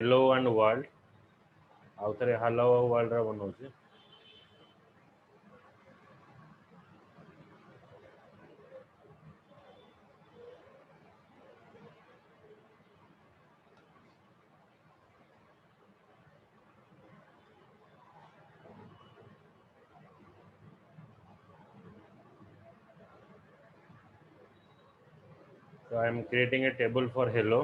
hello and world आउ थे hello world रा बनाऊँ so I am creating a table for hello.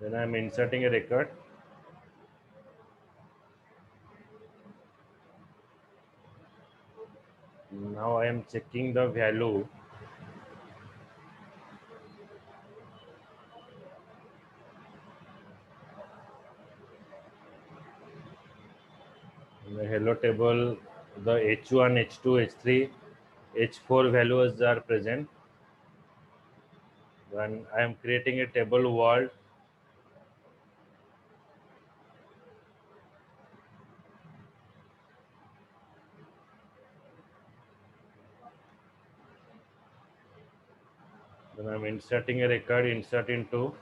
Then I am inserting a record. Now I am checking the value. In the hello table, the H1, H2, H3, H4 values are present. Then I am creating a table world. Then I am inserting a record, insert into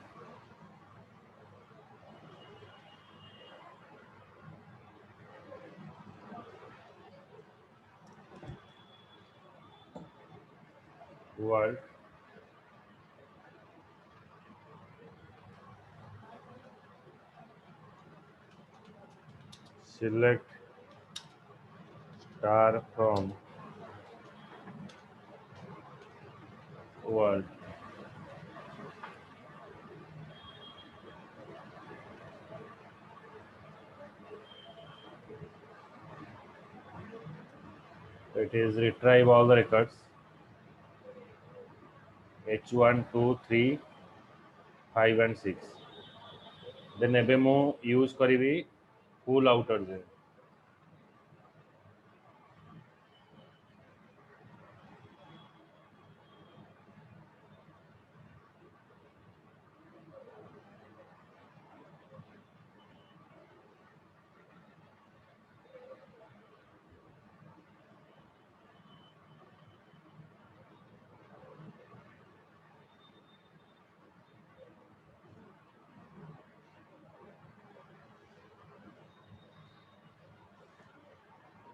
world. Select star from world. It is retrieve all the records. H1, 2, 3, 5 and 6. Then ଏବେ ମୁଁ use करी full outer join.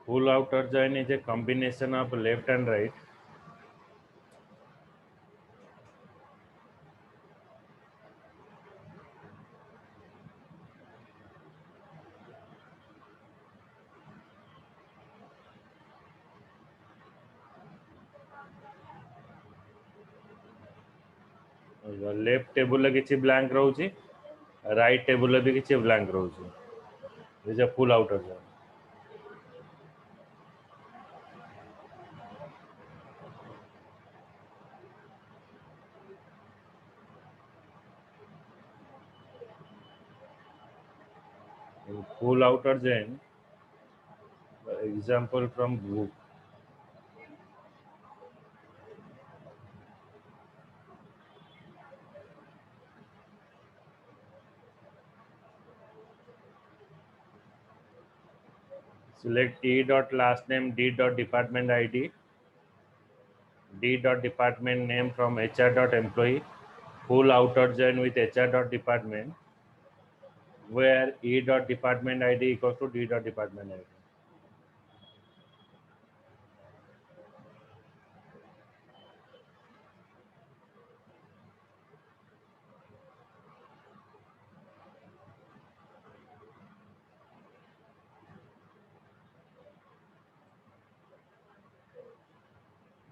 Full outer join is a combination of left and right. Left table किसी blank रहुची, right table भी किसी blank रहुची. This is a full outer join. In full outer join, example from book. Select E dot last name, D dot department ID, D dot department name from HR dot employee, full outer join with HR dot department, where E dot department ID equals to D dot department ID.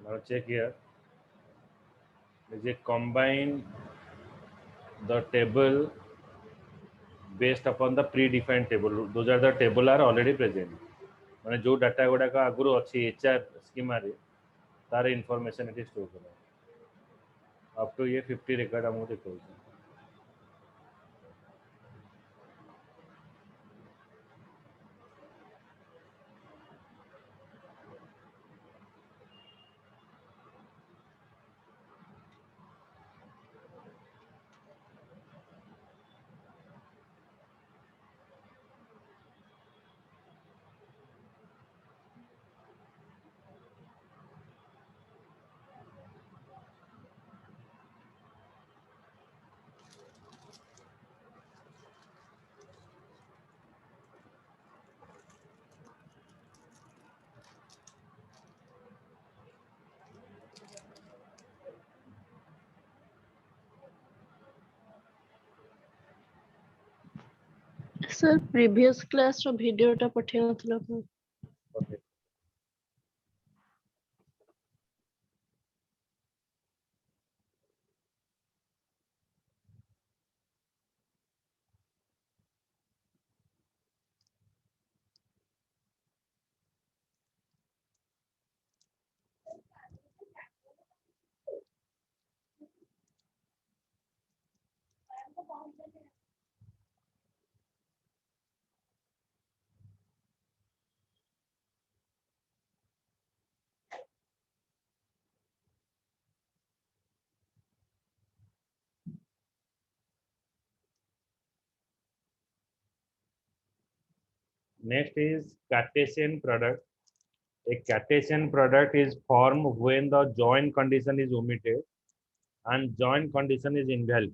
Now check here. Is it combine the table based upon the predefined table? Those are the table are already present. माने जो data गुड़ाक आगुरी अच्छी HR schema रे तार information it store करा up to ये 50 record हमको देखो sir previous class रो भिडियोटा पठेଇ नथिला आपण। Okay. Next is Cartesian product. A Cartesian product is formed when the joint condition is omitted and joint condition is invalid.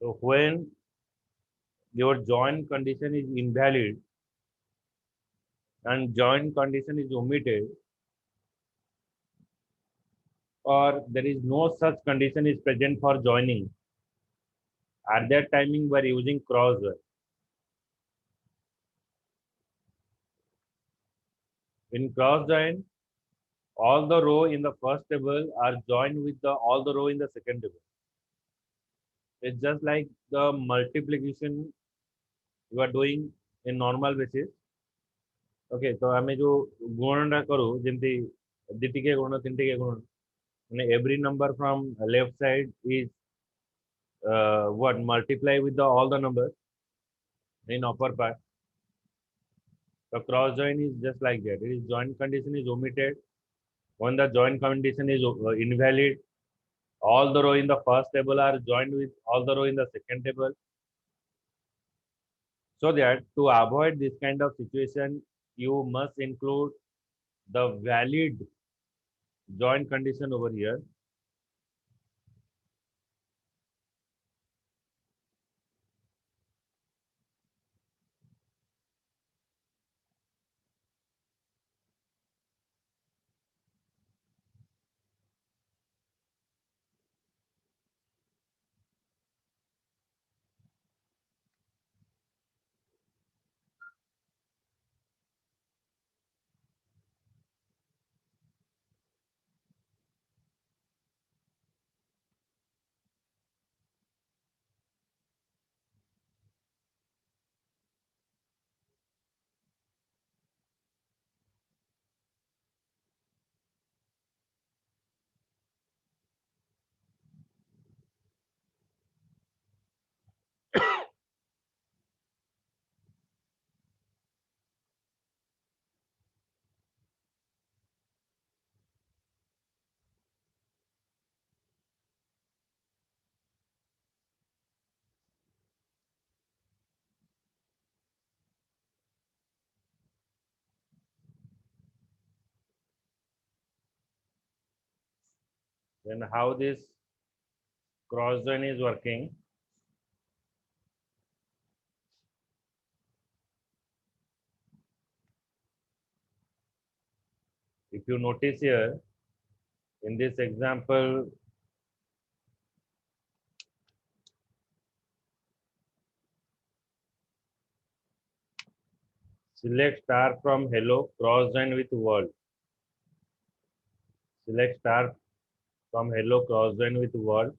So when your joint condition is invalid and joint condition is omitted, or there is no such condition is present for joining, at that timing we are using cross join. In cross join, all the row in the first table are joined with all the row in the second table. It's just like the multiplication you are doing in normal basis. Okay, तो आमे जो गुणनटा करू जेमती दिटिके गुण तीनटिके गुण माने every number from left side is what multiply with all the numbers in upper part. The cross join is just like that. It is joint condition is omitted. When the joint condition is invalid, all the row in the first table are joined with all the row in the second table. So that to avoid this kind of situation, you must include the valid joint condition over here. Then how this cross join is working? If you notice here, in this example, select star from hello, cross join with world. Select star from hello, cross join with world.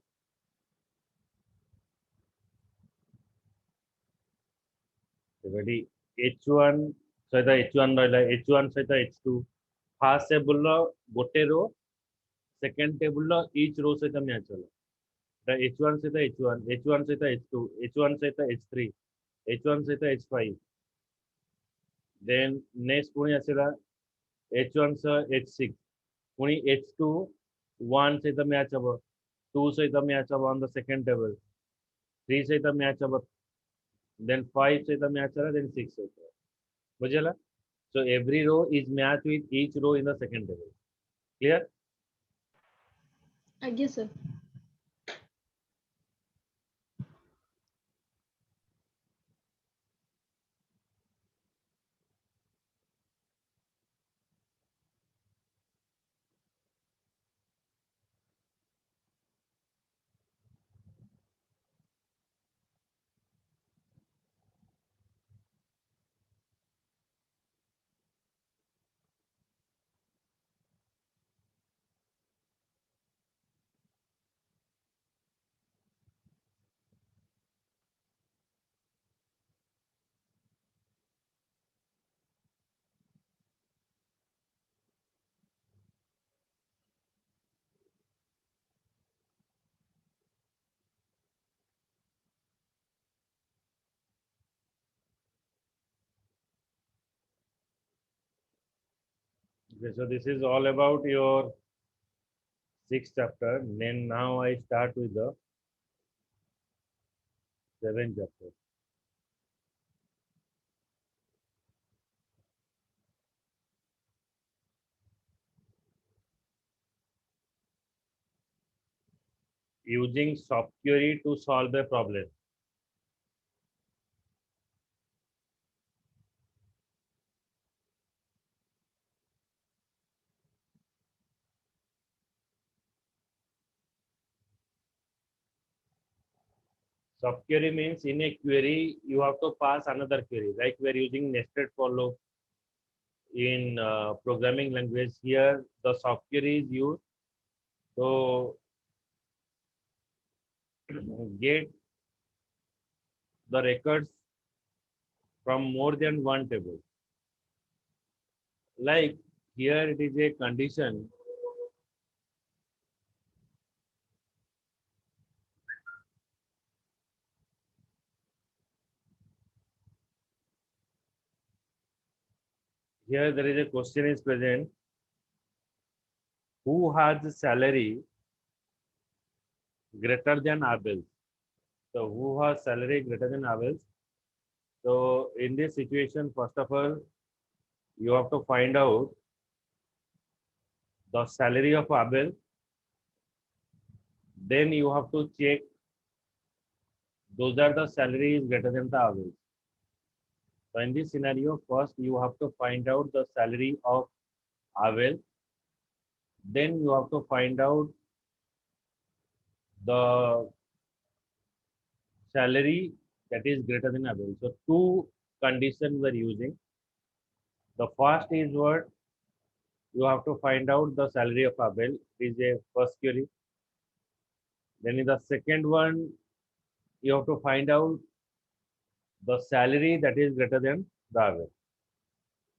Ready? H1 सहित H1 रहा H1 सहित H2 fast table गोटे row second table each रो सहित match होला H1 सहित H1 H1 सहित H2 H1 सहित H3 H1 सहित H5 then next पुणी आसेला H1 सह H6 पुणी H2 1 सहित मैच हम 2 सहित मैच हम on the second table 3 सहित मैच हम then 5 सहित मैच होला then 6 सहित बुझला. So every row is matched with each row in the second table. Clear? आज्ञा sir. Okay, so this is all about your sixth chapter. Then now I start with the seventh chapter. Using soft query to solve a problem. Soft query means in a query you have to pass another query. Like we are using nested for loop in programming language. Here the soft query is used to get the records from more than one table. Like here it is a condition. Here there is a question is present. Who has salary greater than Abel's? So who has salary greater than Abel's? So in this situation, first of all, you have to find out the salary of Abel. Then you have to check those are the salaries greater than the Abel's. So in this scenario, first you have to find out the salary of Abel. Then you have to find out the salary that is greater than Abel. So two conditions we are using. The first is what you have to find out the salary of Abel. It is a first query. Then in the second one, you have to find out the salary that is greater than the Abel.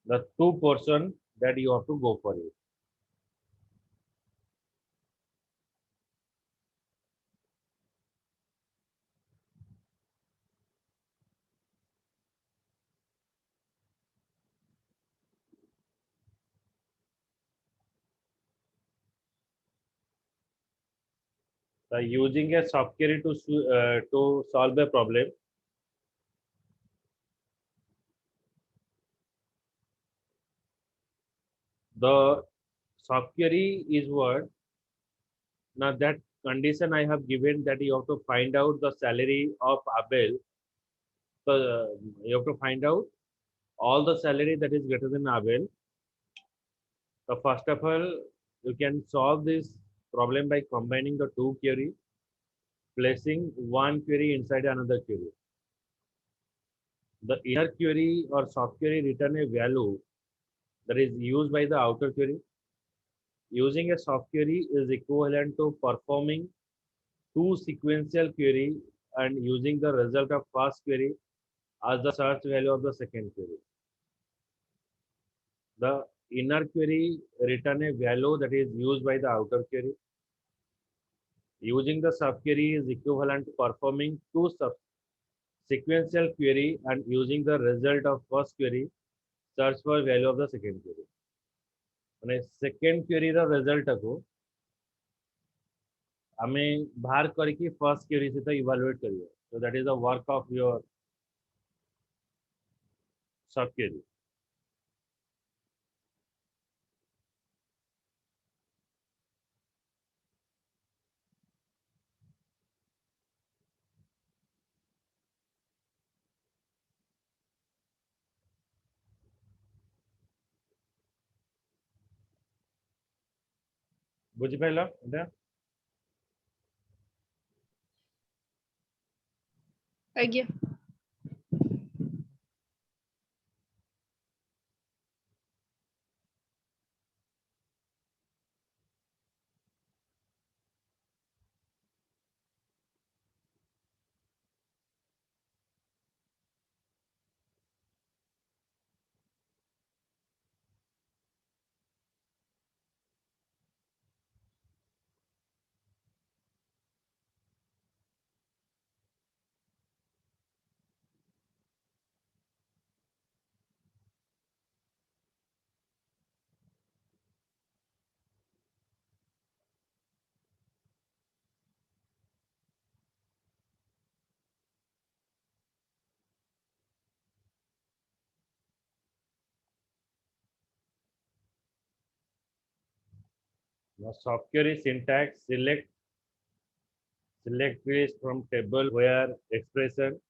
The two portion that you have to go for it. So using a soft query to solve a problem, the soft query is what. Now that condition I have given that you have to find out the salary of Abel. So you have to find out all the salary that is greater than Abel. So first of all, you can solve this problem by combining the two query, placing one query inside another query. The inner query or soft query return a value that is used by the outer query. Using a soft query is equivalent to performing two sequential query and using the result of first query as the search value of the second query. The inner query return a value that is used by the outer query. Using the subquery is equivalent to performing two sequential query and using the result of first query search for value of the second query. અને second query ର result को ଆମେ बाहर करके first query सहित evaluate करिए. So that is the work of your subquery. ବୁଝିପାରିଲ ଏଟା? ଆଜ୍ଞା। Now subquery syntax: select list from table where expression.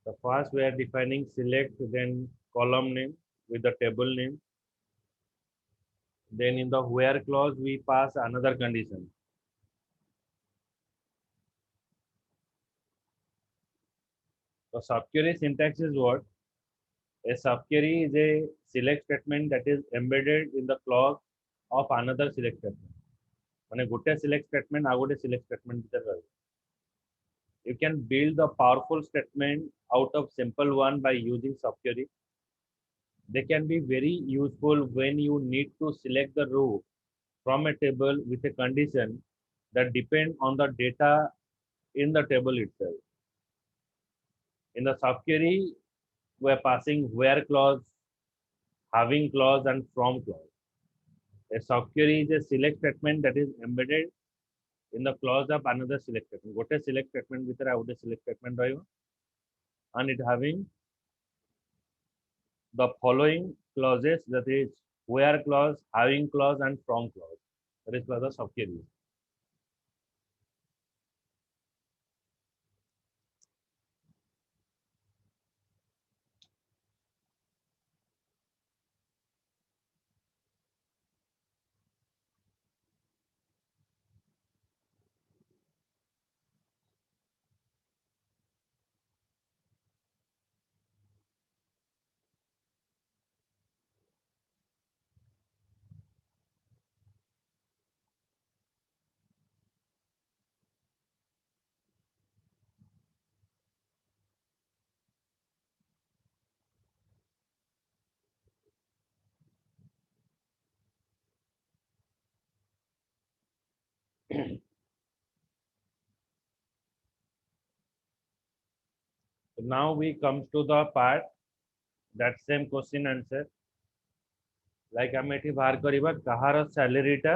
The first we are defining select, then column name with the table name. Then in the where clause we pass another condition. So subquery syntax is what? A subquery is a select statement that is embedded in the clause of another select statement. ମାନେ ଗୋଟେ select statement ଆଉ ଗୋଟେ select statement ଭିତରେ ରହିବ. You can build a powerful statement out of simple one by using subquery. They can be very useful when you need to select the row from a table with a condition that depend on the data in the table itself. In the subquery, we are passing where clause, having clause, and from clause. A subquery is a select statement that is embedded in the clause of another select statement. Gote select statement bhitere ଆଉ ଗୋଟେ select statement ରହିବ, and it having the following clauses, that is where clause, having clause, and from clause. That is called the subquery. So now we come to the part that same question answer. Like ଆମେ ଏଠି ବାହାର କରିବା କାହାର ସାଲାରୀଟା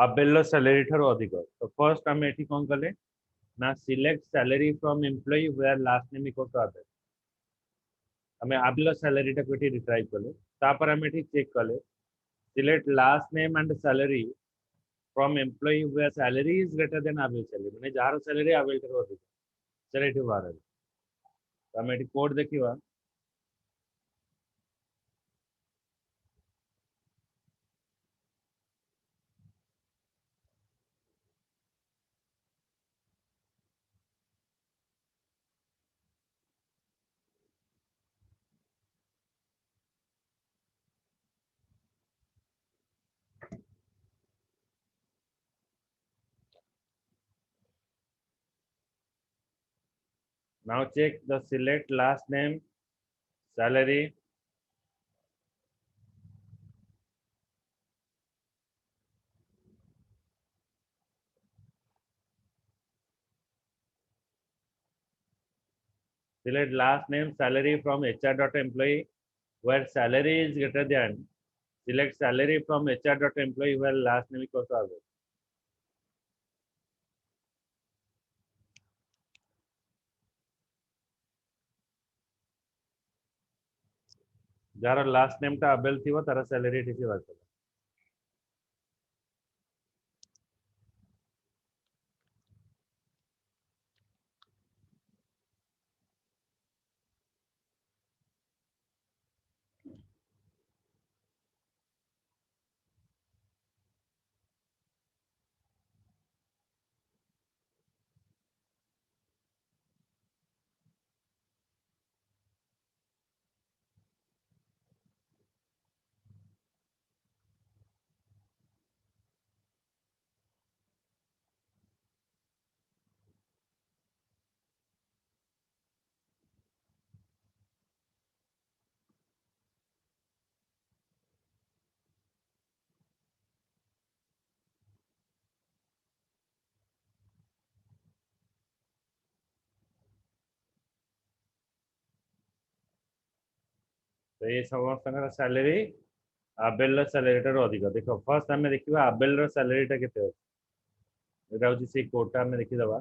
ଆବେଲର salary ଠାରୁ ଅଧିକ. ତ first ଆମେ ଏଠି କ'ଣ କଲେ ନା select salary from employee where last name equals to Abel. ଆମେ ଆବେଲର ସାଲାରୀଟାକୁ ଏଠି ରିଟ୍ରାଇଭ୍ କଲେ. ତାପରେ ଆମେ ଏଠି ଚେକ୍ କଲେ select last name and salary from employee where salary is greater than Abel salary. ମାନେ ଯାହାର ସାଲାରୀ ଆବେଲ ଠାରୁ ଅଧିକ ସେଟା ଏଠି ବାହାର ହେଲା. ତ ଆମେ ଏଠି କୋଡ୍ ଦେଖିବା. Now check the select last name, salary. Select last name, salary from HR.employee where salary is greater than. Select salary from HR.employee where last name equals to Abel. ଯାହାର ଲାଷ୍ଟ ନେମ୍ଟା ଆବେଲ ଥିବ ତାର salary ଏଠି ସେ ବାହାରିବ. ତ ଏ ସମସ୍ତଙ୍କର salary ଆବେଲର ସାଲାରୀଠାରୁ ଅଧିକ. ଦେଖ ଫର୍ଷ୍ଟ ଆମେ ଦେଖିବା ଆବେଲର ସାଲାରୀଟା କେତେ ଅଛି. ଏଇଟା ହେଉଛି ସେଇ କୋଡଟା ଆମେ ଦେଖିଦେବା.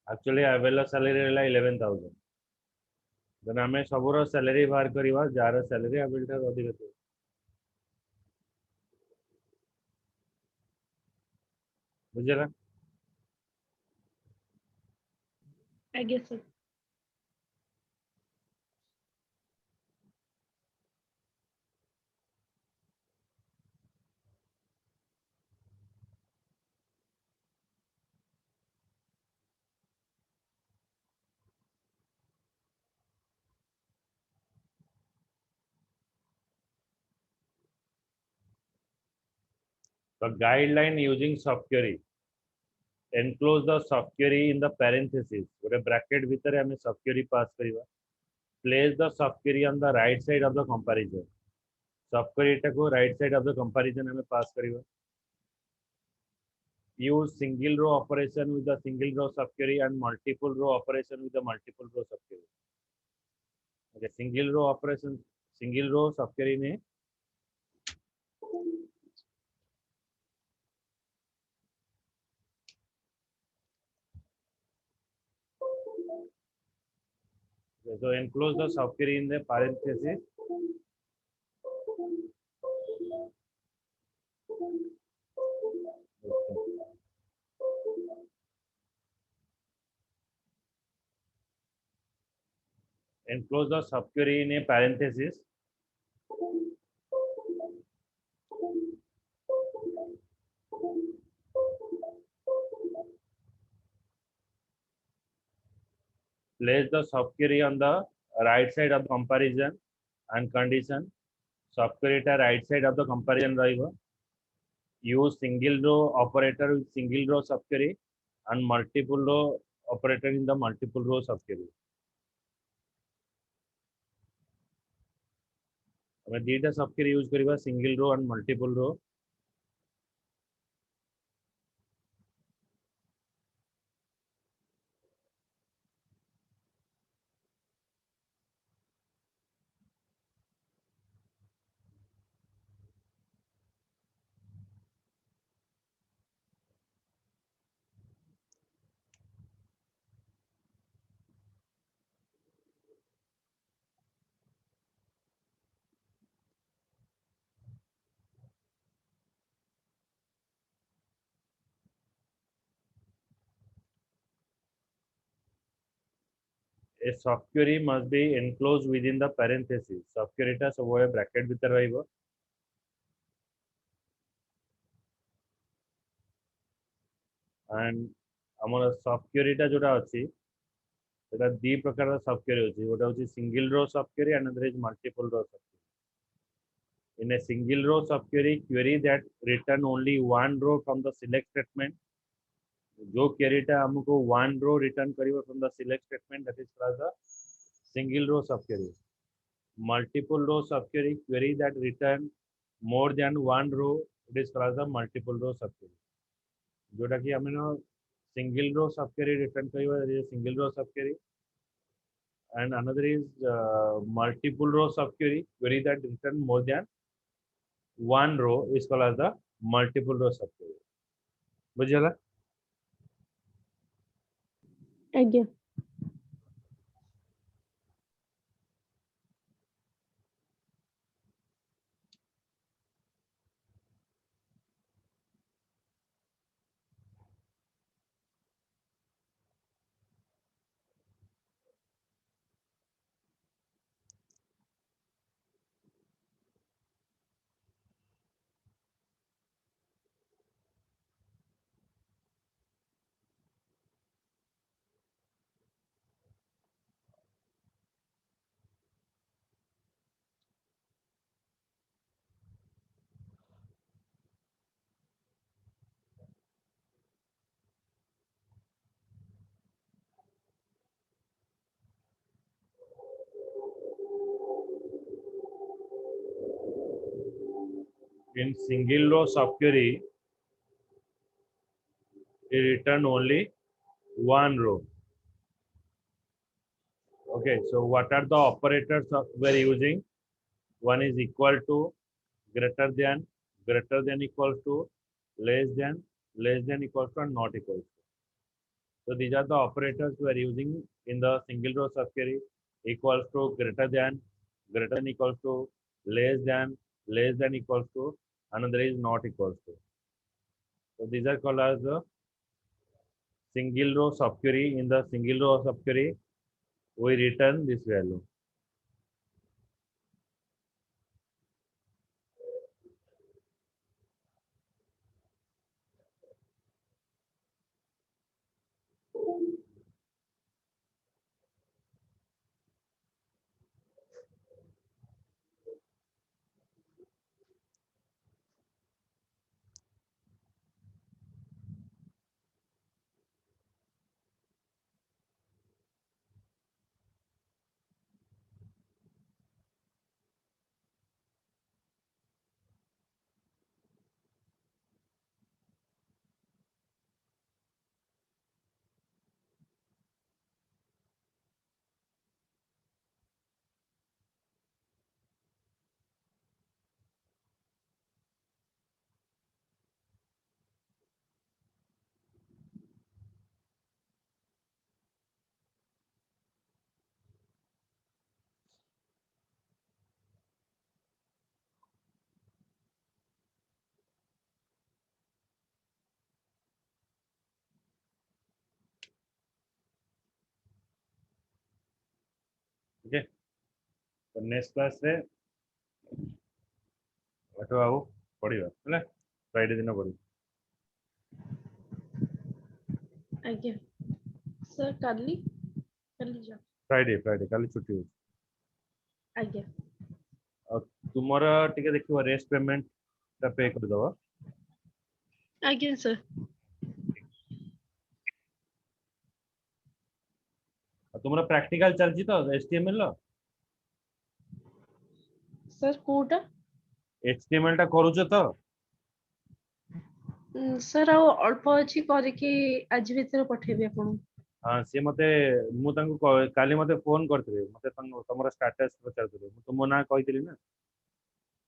Actually, Abella's salary is 11,000. Then आमे सबुर सैलरी बाहर करवा जार सैलरी आबिल अधिक थे बुझेगा आज्ञा sir. the guideline using soft query enclose the soft query in the parenthesis गोटे ब्रैकेट भितर आमे soft query पास करवा place the soft query on the right side of the comparison soft query को right side of the comparison आमे पास करवा use single row operation with the single row soft query and multiple row operation with the multiple row soft query okay single row soft query ने so enclose the soft query in the parenthesis enclose the subquery in a parenthesis place the subquery on the right side of the comparison and condition subquery ta right side of the comparison rahibo use single row operator with single row subquery and multiple row operator in the multiple row subquery ଆମେ ଦୁଇଟା subquery use କରିବା single row and multiple row a subquery must be enclosed within the parenthesis subquery ta Subway bracket भितर रहिबो and हमर subquery टा जोटा अछि सेटा दी प्रकार subquery अछि गोटा अछि single row subquery and another is multiple row subquery in a single row subquery query that return only one row from the select statement जो query टा हमको one row return करिवो from the select statement that is called the single row subquery multiple row subquery query that return more than one row it is called the multiple row subquery जोटा कि हमें single row subquery return करिवो that is a single row subquery and another is multiple row subquery query that return more than one row is called as the multiple row subquery बुझला आज्ञा। in single row subquery it return only one row okay so what are the operators we're using one is equal to greater than equal to less than equal to and not equal to so these are the operators we are using in the single row subquery equals to greater than equals to less than equals to, another is not equals to. So these are called as the single row subquery. In the single row subquery we return this value. Okay, so next class रे ଏଠୁ ଆଉ ପଢିବା ହେଲା, Friday ଦିନ ପଢିବା। ଆଜ୍ଞା sir କାଲି ଯାଅ। ଫ୍ରାଇଡେ କାଲି ଛୁଟି ଅଛି। ଆଜ୍ଞା ଆଉ ତୁମର ଟିକେ ଦେଖିବ ରେଷ୍ଟ ପେମେଣ୍ଟ ଟା ପେ କରିଦବ। ଆଜ୍ଞା ସାର୍। ଆଉ ତୁମର ପ୍ରାକ୍ଟିକାଲ ଚାଲିଛି ତ HTML ର? ସାର୍ କୋଉଟା? HTML ଟା କରୁଛ ତ? ସାର୍ ଆଉ ଅଳ୍ପ ଅଛି, କରିକି ଆଜି ଭିତରେ ପଠେଇବି ଆପଣଙ୍କୁ। ହଁ ସିଏ ମତେ, ମୁଁ ତାଙ୍କୁ କାଲି ମତେ ଫୋନ କରିଥିଲି, ମତେ ତମର ଷ୍ଟାଟସ୍ ପଚାରୁଥିଲେ, ମୁଁ ତୁମ ନାଁ କହିଥିଲି ନା,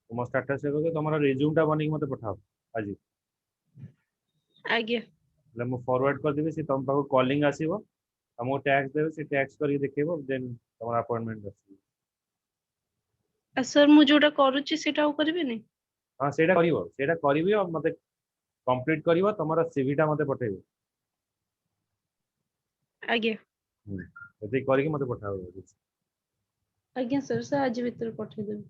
ତୁମ ଷ୍ଟାଟସ୍ ତମର ରେଜ୍ୟୁମ୍ ଟା ବନେଇକି ମତେ ପଠାଅ ଆଜି। ଆଜ୍ଞା ହେଲେ ମୁଁ ଫରୱାର୍ଡ କରିଦେବି, ସେ ତମ ପାଖକୁ କଲିଂ ଆସିବ, ତମକୁ ଟ୍ୟାକ୍ସ ଦେବେ, ସେ ଟ୍ୟାକ୍ସ କରିକି ଦେଖେଇବ, ଦେନ୍ ତମର ଆପଏଣ୍ଟମେଣ୍ଟ ଆସିବ। ସାର୍ ମୁଁ ଯୋଉଟା କରୁଛି ସେଇଟା ଆଉ କରିବେନି? ହଁ ସେଇଟା କରିବି, ଆଉ ମତେ କମ୍ପ୍ଲିଟ କରିବ, ତମର ସିଭି ଟା ମତେ ପଠେଇବ। ଆଜ୍ଞା ସେତିକି କରିକି ମତେ ପଠାଅ। ଆଜ୍ଞା ସାର୍, ଆଜି ଭିତରେ ପଠେଇଦେବି।